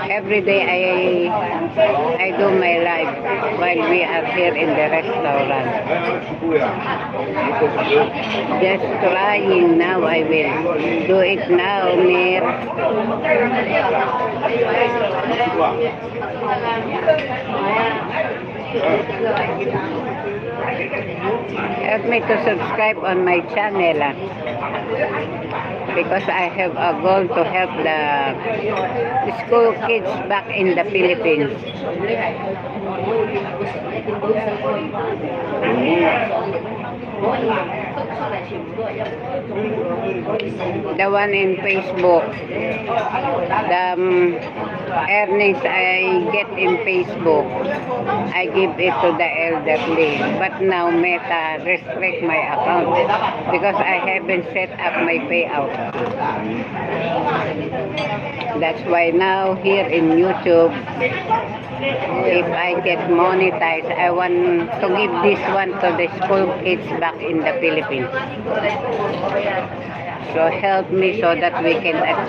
Every day I do my life while we are here in the restaurant. Just trying now. I will do it now, Mir. Help me to subscribe on my channel, because I have a goal to help the school kids back in the Philippines. The one in Facebook, the earnings I get in Facebook, I give it to the elderly. But now Meta restrict my account because I haven't set up my payout. That's why now here in YouTube, if I get monetized, I want to give this one to the school kids back in the Philippines. So help me so that we can achieve